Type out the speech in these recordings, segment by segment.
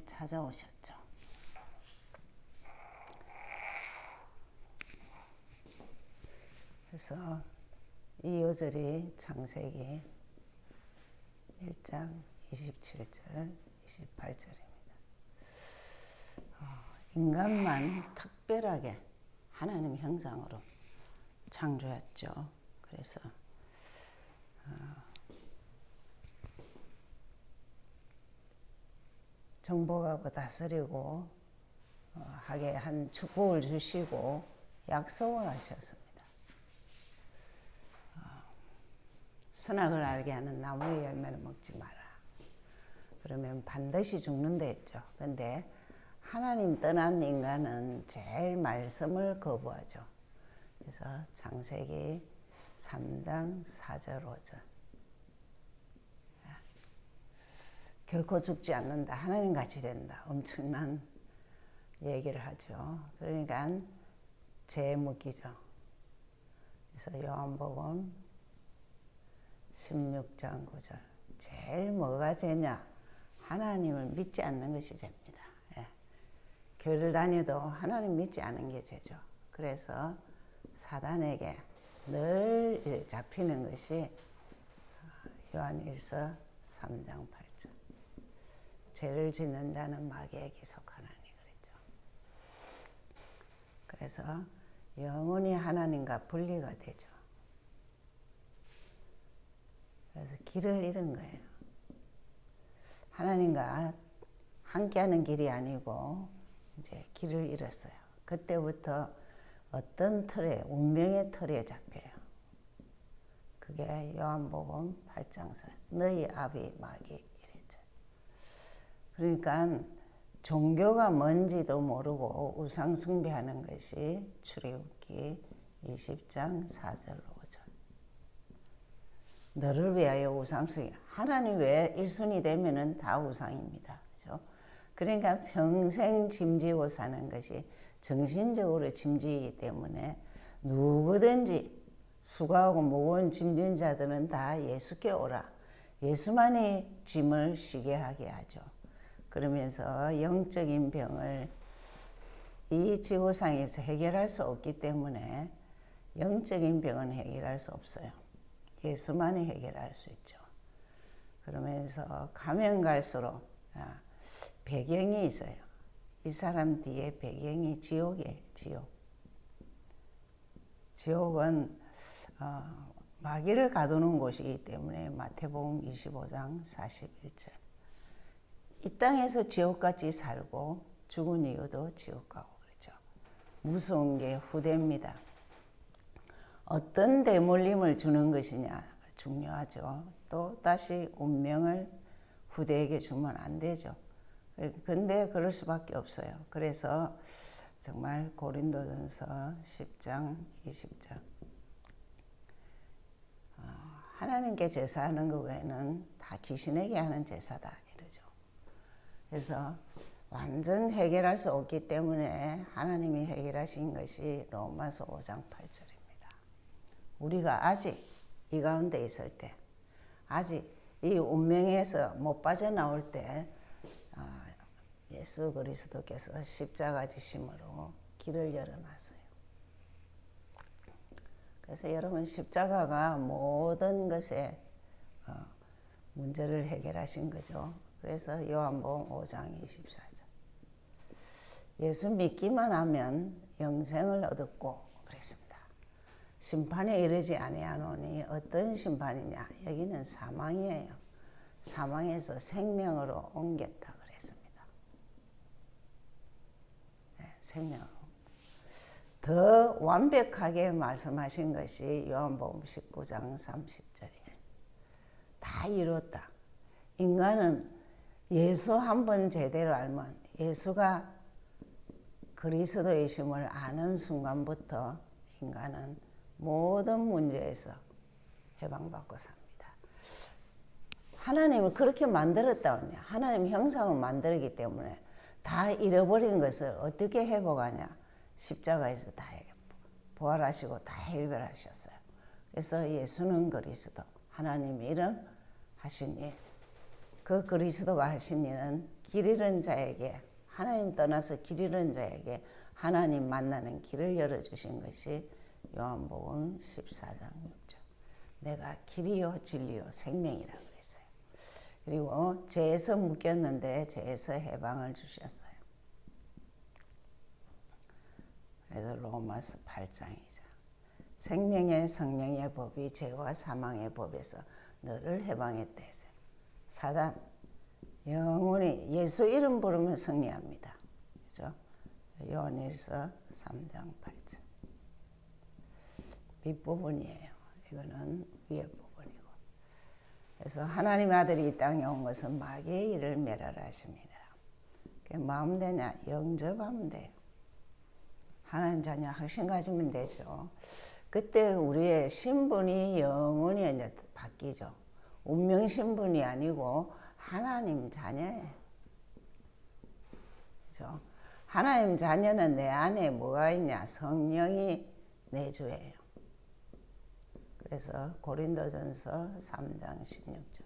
찾아오셨죠. 그래서 이 요절이 창세기 1장 27절, 28절입니다. 인간만 특별하게 하나님 형상으로 창조했죠. 그래서 정복하고 다스리고 하게 한 축복을 주시고 약속을 하셨습니다. 선악을 알게 하는 나무의 열매를 먹지 마라. 그러면 반드시 죽는다 했죠. 근데 하나님 떠난 인간은 제일 말씀을 거부하죠. 그래서 창세기 3장 4절 5절 결코 죽지 않는다. 하나님같이 된다. 엄청난 얘기를 하죠. 그러니까 죄 묻기죠. 그래서 요한복음 16장 9절 제일 뭐가 죄냐? 하나님을 믿지 않는 것이 죄입니다. 예. 교회를 다녀도 하나님 믿지 않은 게 죄죠. 그래서 사단에게 늘 잡히는 것이 요한일서 3장 8절 죄를 짓는 자는 마귀에게 속하나니 그랬죠. 그래서 영원히 하나님과 분리가 되죠. 그래서 길을 잃은 거예요. 하나님과 함께하는 길이 아니고 이제 길을 잃었어요. 그때부터 어떤 틀에, 운명의 틀에 잡혀요. 그게 요한복음 8장 4 너희 아비 마귀 이랬죠. 그러니까 종교가 뭔지도 모르고 우상 숭배하는 것이 출애굽기 20장 4절 5절 너를 위하여 우상숭배. 하나님 외에 1순위 되면은 다 우상입니다. 그죠? 그러니까 평생 짐지고 사는 것이 정신적으로 짐지이기 때문에 누구든지 수고하고 무거운 짐진 자들은 다 예수께 오라. 예수만이 짐을 쉬게 하게 하죠. 그러면서 영적인 병을 이 지구상에서 해결할 수 없기 때문에 영적인 병은 해결할 수 없어요. 예수만이 해결할 수 있죠. 그러면서 가면 갈수록 배경이 있어요. 이 사람 뒤에 배경이 지옥이에요. 지옥. 지옥은 마귀를 가두는 곳이기 때문에 마태복음 25장 41절 이 땅에서 지옥같이 살고 죽은 이유도 지옥 가고 그렇죠. 무서운 게 후대입니다. 어떤 대물림을 주는 것이냐 중요하죠. 또 다시 운명을 후대에게 주면 안 되죠. 근데 그럴 수밖에 없어요. 그래서 정말 고린도전서 10장 20절 하나님께 제사하는 것 외에는 다 귀신에게 하는 제사다 이러죠. 그래서 완전 해결할 수 없기 때문에 하나님이 해결하신 것이 로마서 5장 8절입니다. 우리가 아직 이 가운데 있을 때 아직 이 운명에서 못 빠져나올 때 예수 그리스도께서 십자가 지심으로 길을 열어놨어요. 그래서 여러분 십자가가 모든 것에 문제를 해결하신 거죠. 그래서 요한복음 5장 24절 예수 믿기만 하면 영생을 얻었고 그랬습니다. 심판에 이르지 아니하노니 어떤 심판이냐? 여기는 사망이에요. 사망에서 생명으로 옮겼다 그랬습니다. 네, 생명으로. 더 완벽하게 말씀하신 것이 요한복음 19장 30절이에요. 다 이뤘다. 인간은 예수 한 번 제대로 알면 예수가 그리스도이심을 아는 순간부터 인간은 모든 문제에서 해방받고 삽니다. 하나님을 그렇게 만들었다면요. 하나님 형상을 만들었기 때문에 다 잃어버린 것을 어떻게 회복하냐. 십자가에서 다 부활하시고 다 해결하셨어요. 그래서 예수는 그리스도 하나님의 이름 하신 일. 그 그 그리스도가 하신 일은 길 잃은 자에게, 하나님 떠나서 길 잃은 자에게 하나님 만나는 길을 열어주신 것이 요한복음 14장 6절. 내가 길이요 진리요 생명이라 그랬어요. 그리고 죄에서 묶였는데 죄에서 해방을 주셨어요. 그래서 로마서 8장이죠. 생명의 성령의 법이 죄와 사망의 법에서 너를 해방했다 했어요. 사단 영원히 예수 이름 부르면 승리합니다. 그죠? 요한일서 3장 8절. 밑부분이에요. 이거는 위에 부분이고. 그래서 하나님 아들이 이 땅에 온 것은 마귀의 일을 멸하라 하십니다. 그게 마음 되냐? 영접하면 돼요. 하나님 자녀 확신 가지면 되죠. 그때 우리의 신분이 영원히 이제 바뀌죠. 운명 신분이 아니고 하나님 자녀예요. 그죠? 하나님 자녀는 내 안에 뭐가 있냐? 성령이 내주예요. 그래서 고린도전서 3장 16절.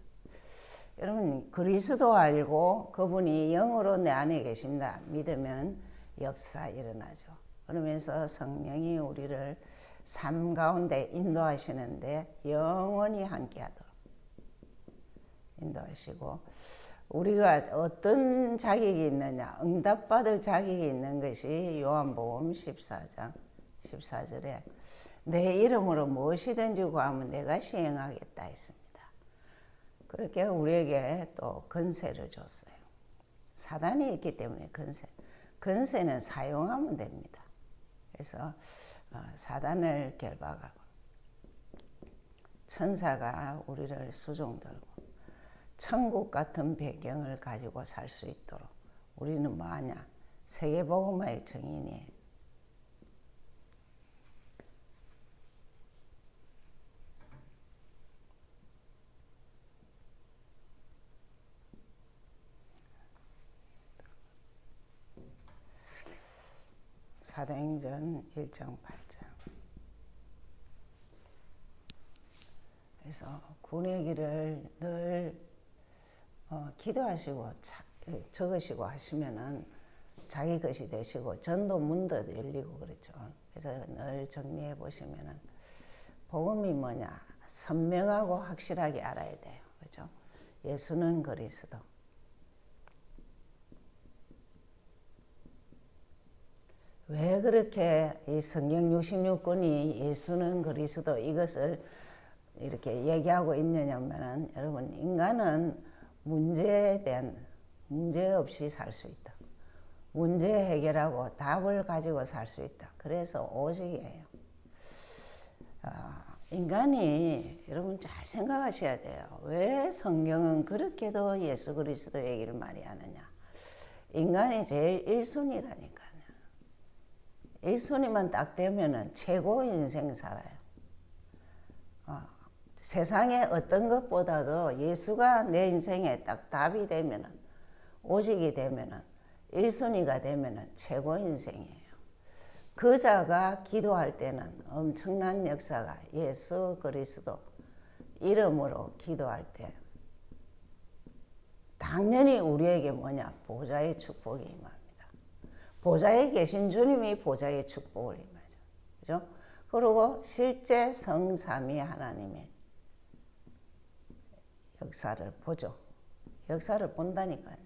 여러분 그리스도 알고 그분이 영으로 내 안에 계신다 믿으면 역사 일어나죠. 그러면서 성령이 우리를 삶 가운데 인도하시는데 영원히 함께하도록 인도하시고, 우리가 어떤 자격이 있느냐, 응답받을 자격이 있는 것이 요한복음 14장 14절에 내 이름으로 무엇이든지 구하면 내가 시행하겠다 했습니다. 그렇게 우리에게 또 권세를 줬어요. 사단이 있기 때문에 권세는 사용하면 됩니다. 그래서 사단을 결박하고 천사가 우리를 수종들고 천국 같은 배경을 가지고 살 수 있도록 우리는 뭐하냐? 세계복음화의 증인이에요. 사도행전 1장 8장. 그래서 군의 길을 늘 기도하시고 적으시고 하시면은 자기 것이 되시고 전도 문도 열리고 그렇죠. 그래서 늘 정리해 보시면은 복음이 뭐냐? 선명하고 확실하게 알아야 돼요. 그렇죠? 예수는 그리스도. 왜 그렇게 이 성경 66권이 예수는 그리스도 이것을 이렇게 얘기하고 있느냐면은 여러분 인간은 문제에 대한 문제 없이 살 수 있다. 문제 해결하고 답을 가지고 살 수 있다. 그래서 오직이에요. 인간이 여러분 잘 생각하셔야 돼요. 왜 성경은 그렇게도 예수 그리스도 얘기를 많이 하느냐. 인간이 제일 1순위라니까요. 1순위만 딱 되면은 최고 인생 살아요. 세상의 어떤 것보다도 예수가 내 인생에 딱 답이 되면은, 오직이 되면은, 1순위가 되면은 최고 인생이에요. 그 자가 기도할 때는 엄청난 역사가 예수 그리스도 이름으로 기도할 때 당연히 우리에게 뭐냐? 보좌의 축복이 임합니다. 보좌에 계신 주님이 보좌의 축복을 임하죠. 그죠? 그리고 실제 성삼위 하나님의 역사를 보죠. 역사를 본다니까요.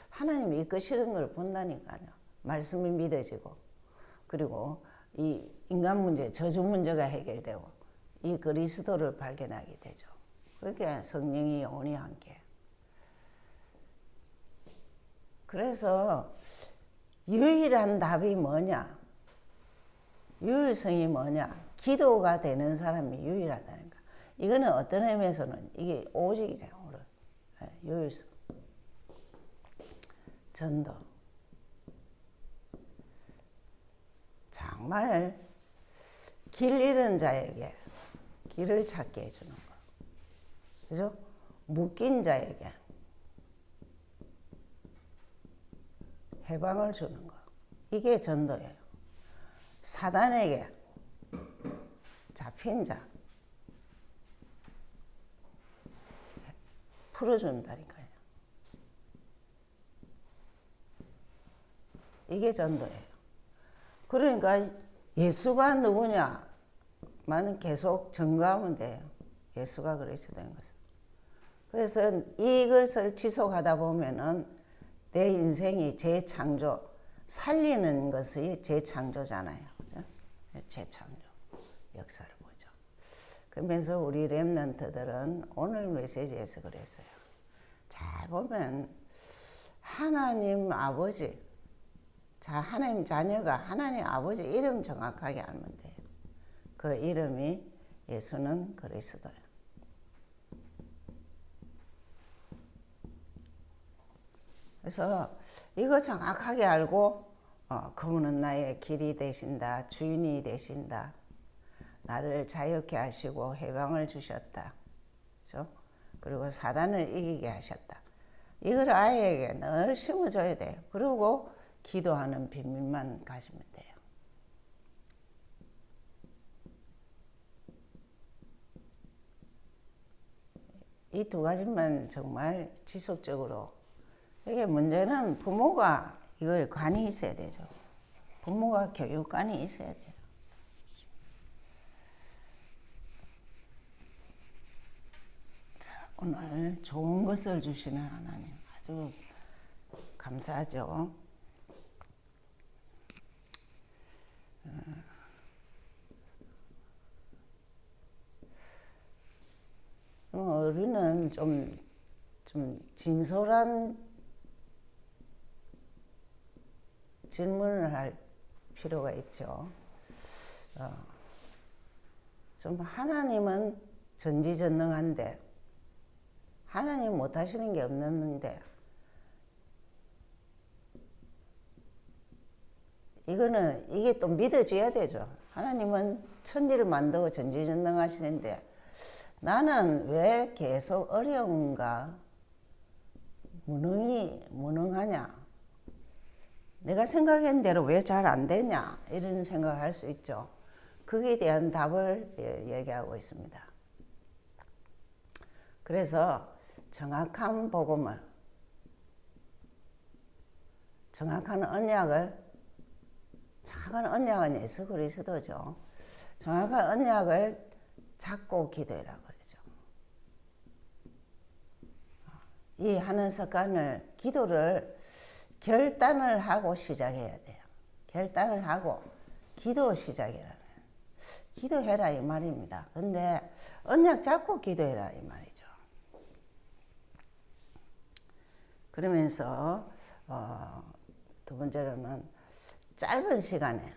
하나님이 이끄시는 걸 본다니까요. 말씀이 믿어지고, 그리고 이 인간 문제, 저주 문제가 해결되고, 이 그리스도를 발견하게 되죠. 그렇게 성령이 영원히 함께. 그래서 유일한 답이 뭐냐? 유일성이 뭐냐? 기도가 되는 사람이 유일하다는 거. 이거는 어떤 의미에서는 이게 오직이잖아요. 유일성. 전도. 정말 길 잃은 자에게 길을 찾게 해주는 거. 그죠? 묶인 자에게 해방을 주는 거. 이게 전도예요. 사단에게 잡힌 자 풀어준다니까요. 이게 전도예요. 그러니까 예수가 누구냐? 만 계속 증거하면 돼요. 예수가 그리스도인 것을. 그래서 이것을 지속하다 보면은 내 인생이 재창조, 살리는 것이 재창조잖아요. 그죠? 재창조 역사를 보죠. 그러면서 우리 렘넌트들은 오늘 메시지에서 그랬어요. 잘 보면 하나님 아버지, 하나님 자녀가 하나님 아버지 이름 정확하게 알면 돼요. 그 이름이 예수는 그리스도예요. 그래서 이거 정확하게 알고 그분은 나의 길이 되신다, 주인이 되신다, 나를 자유케 하시고 해방을 주셨다, 그렇죠? 그리고 사단을 이기게 하셨다. 이걸 아이에게 늘 심어줘야 돼요. 그리고 기도하는 비밀만 가지면 돼요. 이 두 가지만 정말 지속적으로. 이게 문제는 부모가 이걸 관이 있어야 되죠. 부모가 교육관이 있어야 돼요. 자, 오늘 좋은 것을 주시는 하나님 아주 감사하죠. 우리는 좀 진솔한 질문을 할 필요가 있죠. 좀 하나님은 전지전능한데 하나님 못하시는 게 없는데 이게 또 믿어져야 되죠. 하나님은 천지를 만들고 전지전능하시는데 나는 왜 계속 어려운가? 무능하냐? 내가 생각한 대로 왜 잘 안 되냐? 이런 생각을 할 수 있죠. 거기에 대한 답을 얘기하고 있습니다. 그래서 정확한 복음을, 정확한 언약은 예수 그리스도죠. 정확한 언약을 잡고 기도해라 그러죠. 이 하는 습관을, 기도를 결단을 하고 시작해야 돼요. 결단을 하고 기도 시작해라. 기도해라 이 말입니다. 근데 언약 잡고 기도해라 이 말이죠. 그러면서 두 번째로는 짧은 시간에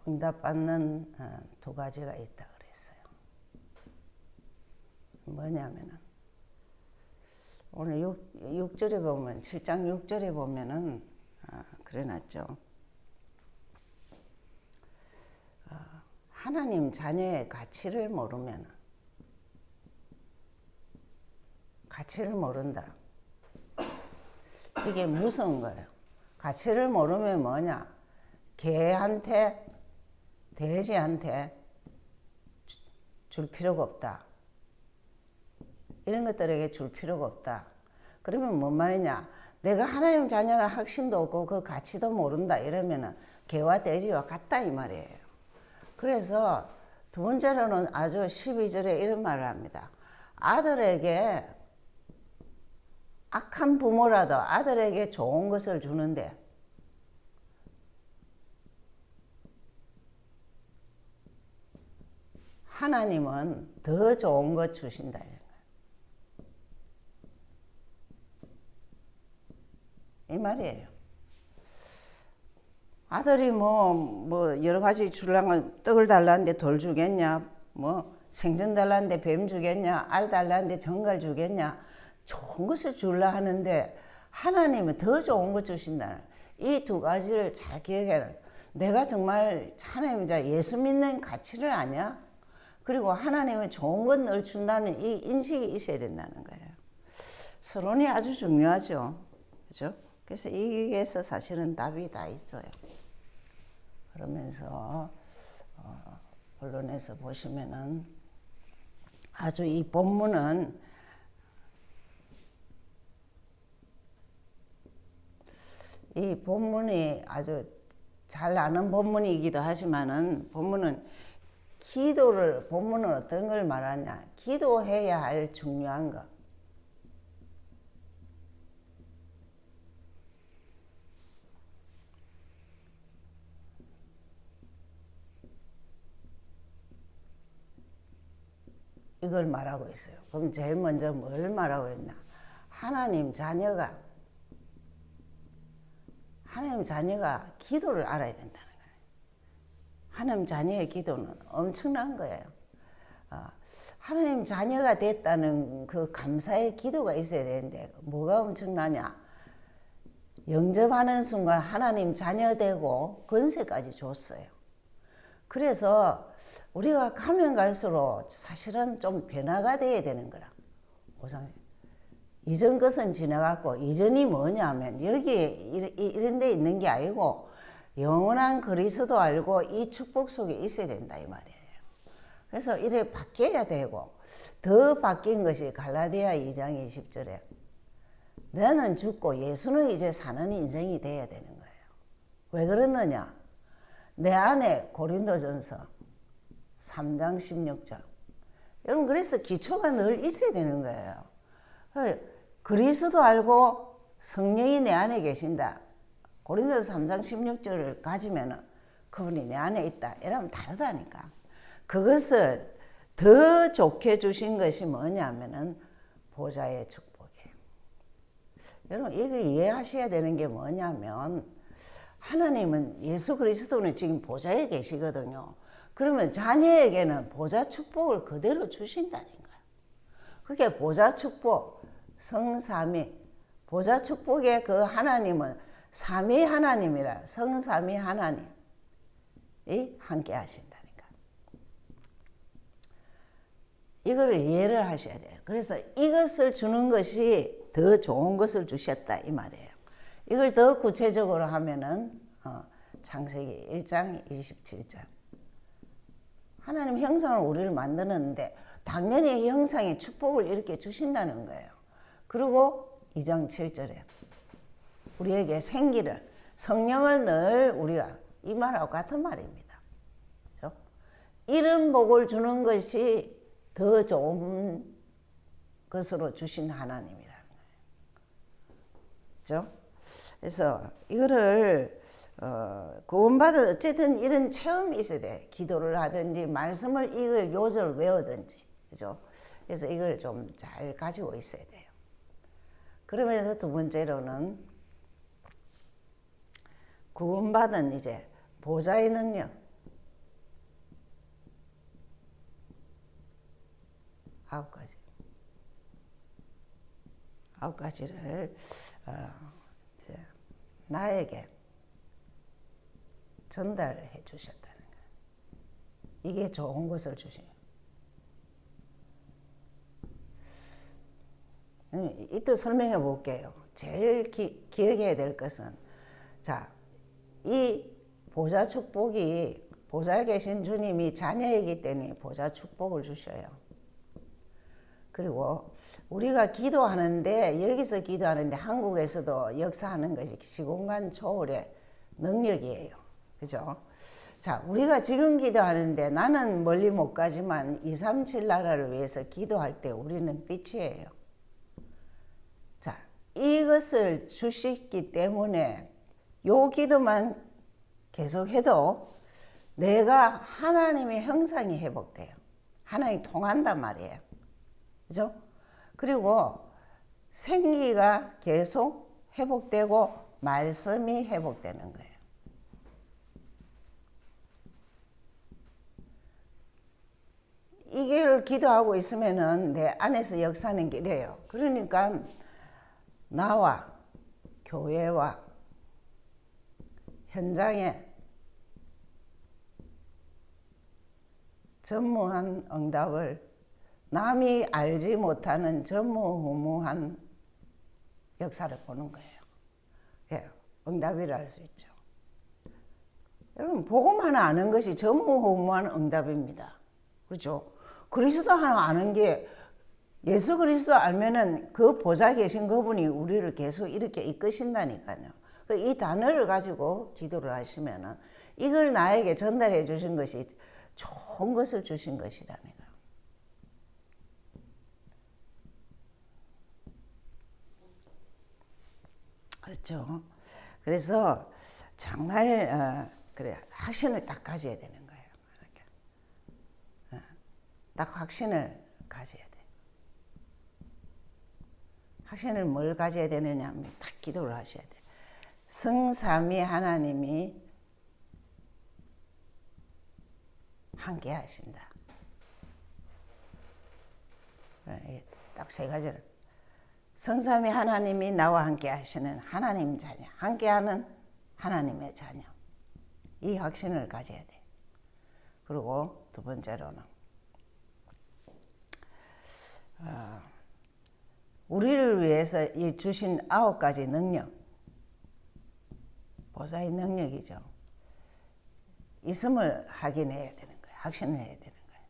응답받는 두 가지가 있다 그랬어요. 뭐냐면은 오늘 6절에 보면 7장 6절에 보면은 그래놨죠. 하나님 자녀의 가치를 모르면 가치를 모른다. 이게 무서운 거예요. 가치를 모르면 뭐냐? 개한테 돼지한테 줄 필요가 없다. 이런 것들에게 줄 필요가 없다. 그러면 뭔 말이냐? 내가 하나님 자녀라 확신도 없고 그 가치도 모른다 이러면은 개와 돼지와 같다 이 말이에요. 그래서 두 번째로는 아주 12절에 이런 말을 합니다. 아들에게 악한 부모라도 아들에게 좋은 것을 주는데 하나님은 더 좋은 것 주신다. 이 말이에요. 아들이 뭐 여러 가지 주려면 떡을 달라는데 돌 주겠냐? 뭐 생선 달라는데 뱀 주겠냐? 알 달라는데 정갈 주겠냐? 좋은 것을 주려 하는데 하나님은 더 좋은 것 주신다. 이 두 가지를 잘 기억해라. 내가 정말 하나님 예수 믿는 가치를 아냐? 그리고 하나님은 좋은 것 늘 준다는 이 인식이 있어야 된다는 거예요. 서론이 아주 중요하죠. 그죠? 그래서 여기에서 사실은 답이 다 있어요. 그러면서 본론에서 보시면은 아주 이 본문은 이 본문이 아주 잘 아는 본문이기도 하지만은 본문은 본문은 어떤 걸 말하냐? 기도해야 할 중요한 것. 이걸 말하고 있어요. 그럼 제일 먼저 뭘 말하고 있나? 하나님 자녀가 기도를 알아야 된다는 거예요. 하나님 자녀의 기도는 엄청난 거예요. 하나님 자녀가 됐다는 그 감사의 기도가 있어야 되는데 뭐가 엄청나냐? 영접하는 순간 하나님 자녀 되고 권세까지 줬어요. 그래서 우리가 가면 갈수록 사실은 좀 변화가 돼야 되는 거라. 이전 것은 지나갔고 이전이 뭐냐면 여기에 이런 데 있는 게 아니고 영원한 그리스도 알고 이 축복 속에 있어야 된다 이 말이에요. 그래서 이래 바뀌어야 되고 더 바뀐 것이 갈라디아 2장 20절에 너는 죽고 예수는 이제 사는 인생이 돼야 되는 거예요. 왜 그러느냐? 내 안에 고린도전서 3장 16절. 여러분 그래서 기초가 늘 있어야 되는 거예요. 그리스도 알고 성령이 내 안에 계신다. 고린도서 3장 16절을 가지면은 그분이 내 안에 있다. 이러면 다르다니까. 그것을 더 좋게 주신 것이 뭐냐면은 보좌의 축복이에요. 여러분 이거 이해하셔야 되는 게 뭐냐면 하나님은 예수 그리스도는 지금 보좌에 계시거든요. 그러면 자녀에게는 보좌 축복을 그대로 주신다는 거예요. 그게 보좌 축복, 성삼위. 보좌 축복의 그 하나님은 삼위 하나님이라 성삼위 하나님이 함께 하신다니까. 이거를 이해를 하셔야 돼요. 그래서 이것을 주는 것이 더 좋은 것을 주셨다 이 말이에요. 이걸 더 구체적으로 하면은 창세기 1장 27절. 하나님 형상으로 우리를 만드는데 당연히 형상의 축복을 이렇게 주신다는 거예요. 그리고 2장 7절에 우리에게 생기를 성령을 늘 우리가 이 말하고 같은 말입니다. 그렇죠? 이런 복을 주는 것이 더 좋은 것으로 주신 하나님이라는 거예요. 그렇죠? 그래서 이거를 구원받은 어쨌든 이런 체험이 있어야 돼. 기도를 하든지 말씀을 이걸 요절을 외우든지. 그죠? 그래서 이걸 좀 잘 가지고 있어야 돼요. 그러면서 두 번째로는 구원받은 이제 보좌의 능력. 9가지. 9가지를 나에게 전달해 주셨다는 거예요. 이게 좋은 것을 주신 거예요. 이또 설명해 볼게요. 제일 기억해야 될 것은 이 보좌 축복이 보좌에 계신 주님이 자녀이기 때문에 보좌 축복을 주셔요. 그리고 우리가 기도하는데 여기서 기도하는데 한국에서도 역사하는 것이 시공간 초월의 능력이에요. 그죠? 자, 우리가 지금 기도하는데 나는 멀리 못 가지만 237 나라를 위해서 기도할 때 우리는 빛이에요. 자, 이것을 주셨기 때문에 요 기도만 계속해도 내가 하나님의 형상이 회복돼요. 하나님이 통한단 말이에요. 그죠? 그리고 생기가 계속 회복되고 말씀이 회복되는 거예요. 이걸 기도하고 있으면은 내 안에서 역사하는 게 이래요. 그러니까 나와 교회와 현장에 전무한 응답을 남이 알지 못하는 전무후무한 역사를 보는 거예요. 예, 응답이라 할 수 있죠. 여러분 복음 하나 아는 것이 전무후무한 응답입니다. 그렇죠? 그리스도 하나 아는 게 예수 그리스도 알면은 그 보좌 계신 그분이 우리를 계속 이렇게 이끄신다니까요. 이 단어를 가지고 기도를 하시면은 이걸 나에게 전달해 주신 것이 좋은 것을 주신 것이라는 거예요. 그렇죠. 그래서 정말 그래 확신을 딱 가져야 되는 거예요. 딱 확신을 가져야 돼. 확신을 뭘 가져야 되느냐 하면 딱 기도를 하셔야 돼. 성삼위 하나님이 함께 하신다. 딱 세 가지를. 성삼위 하나님이 나와 함께 하시는 하나님 자녀, 함께하는 하나님의 자녀. 이 확신을 가져야 돼. 그리고 두 번째로는 우리를 위해서 이 주신 9가지 능력, 보좌의 능력이죠. 있음을 확인해야 되는 거예요. 확신을 해야 되는 거예요.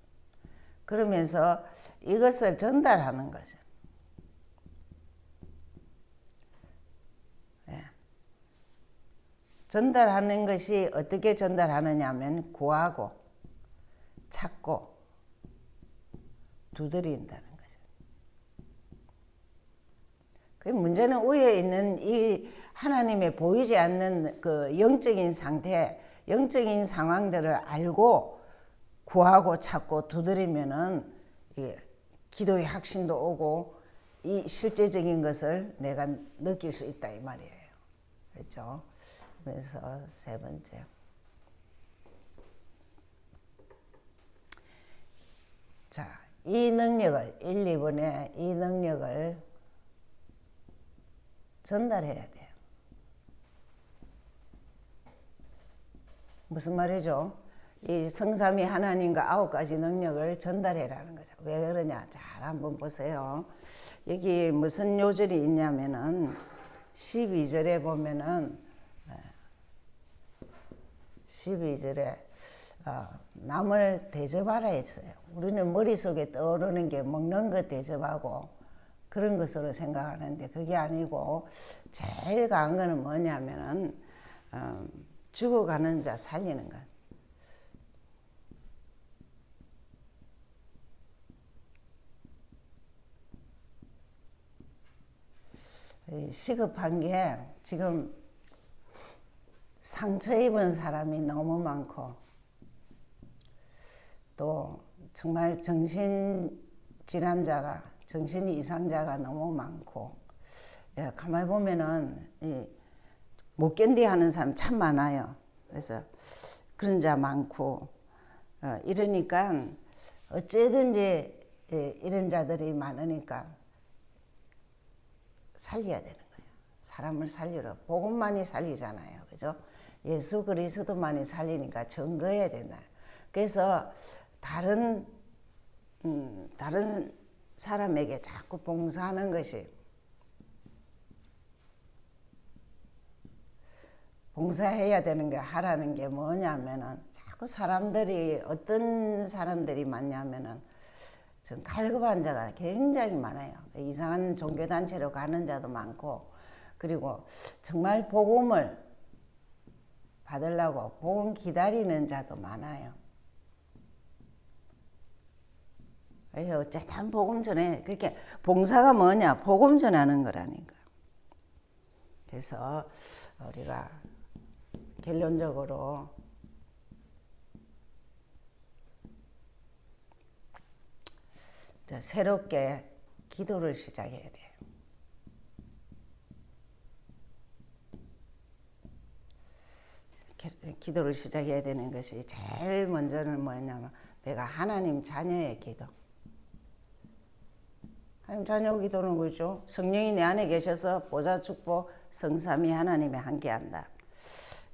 그러면서 이것을 전달하는 거죠. 전달하는 것이 어떻게 전달하느냐 하면 구하고 찾고 두드린다는 거죠. 그 문제는 위에 있는 이 하나님의 보이지 않는 그 영적인 상태, 영적인 상황들을 알고 구하고 찾고 두드리면은 기도의 확신도 오고 이 실제적인 것을 내가 느낄 수 있다 이 말이에요. 그렇죠? 그래서 세 번째. 자, 이 능력을 1, 2번에 이 능력을 전달해야 돼요. 무슨 말이죠? 이 성삼위 하나님과 9가지 능력을 전달해라는 거죠. 왜 그러냐? 잘 한번 보세요. 여기 무슨 요절이 있냐면은 12절에 보면은 12절에 남을 대접하라 했어요. 우리는 머릿속에 떠오르는 게 먹는 것 대접하고 그런 것으로 생각하는데 그게 아니고 제일 강한 거는 뭐냐면은 죽어가는 자 살리는 것. 시급한 게 지금 상처 입은 사람이 너무 많고 또 정말 정신질환자가 정신 이상자가 너무 많고 가만히 보면은 못 견디하는 사람 참 많아요. 그래서 그런 자 많고 이러니까 어째든지 이런 자들이 많으니까 살려야 되는 거예요. 사람을 살리러 복음만이 살리잖아요. 그죠? 예수 그리스도만이 살리니까 증거해야 된다. 그래서 다른 사람에게 자꾸 봉사하는 것이 봉사해야 되는 게 하라는 게 뭐냐면은 자꾸 사람들이 어떤 사람들이 많냐면은 지금 갈급한 자가 굉장히 많아요. 이상한 종교단체로 가는 자도 많고 그리고 정말 복음을 받으려고 복음 기다리는 자도 많아요. 어쨌든 복음 전에 그렇게 봉사가 뭐냐? 복음 전하는 거라니까. 그래서 우리가 결론적으로 새롭게 기도를 시작해야 돼요. 기도를 시작해야 되는 것이 제일 먼저는 뭐냐면 내가 하나님 자녀의 기도. 하나님 자녀 기도는 그죠? 성령이 내 안에 계셔서 보좌 축복 성삼위 하나님에 함께한다.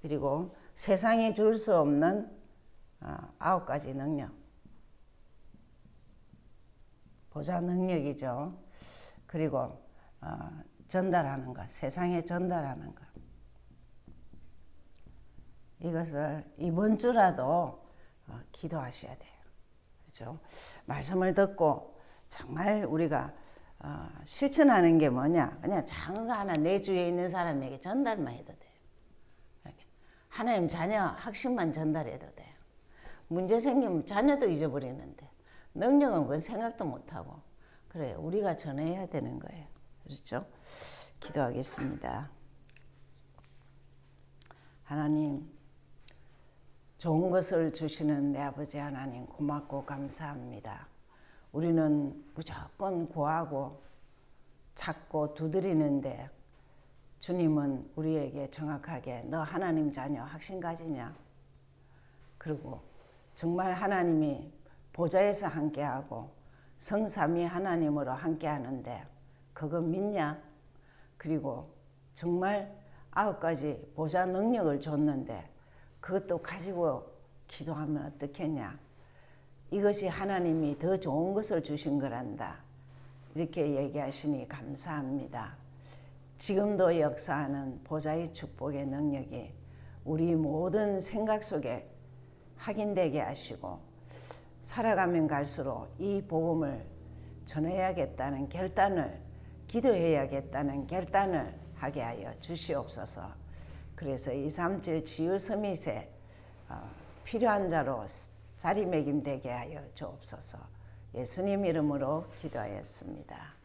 그리고 세상이 줄 수 없는 9가지 능력. 보좌 능력이죠. 그리고 전달하는 것, 세상에 전달하는 것. 이것을 이번 주라도 기도하셔야 돼요. 그렇죠? 말씀을 듣고 정말 우리가 실천하는 게 뭐냐? 그냥 작은 거 하나 내 주위에 있는 사람에게 전달만 해도 돼요. 하나님 자녀 학식만 전달해도 돼. 문제 생기면 자녀도 잊어버리는데 능력은 그건 생각도 못하고. 그래, 우리가 전해야 되는 거예요. 그렇죠? 기도하겠습니다. 하나님, 좋은 것을 주시는 내 아버지 하나님 고맙고 감사합니다. 우리는 무조건 구하고 찾고 두드리는데 주님은 우리에게 정확하게 너 하나님 자녀 확신 가지냐? 그리고 정말 하나님이 보좌에서 함께하고 성삼위 하나님으로 함께하는데 그거 믿냐? 그리고 정말 9가지 보좌 능력을 줬는데 그것도 가지고 기도하면 어떻겠냐? 이것이 하나님이 더 좋은 것을 주신 거란다. 이렇게 얘기하시니 감사합니다. 지금도 역사하는 보좌의 축복의 능력이 우리 모든 생각 속에 확인되게 하시고 살아가면 갈수록 이 복음을 전해야겠다는 결단을, 기도해야겠다는 결단을 하게 하여 주시옵소서. 그래서 237 치유 서밋에 필요한 자로 자리매김되게 하여 주옵소서. 예수님 이름으로 기도하였습니다.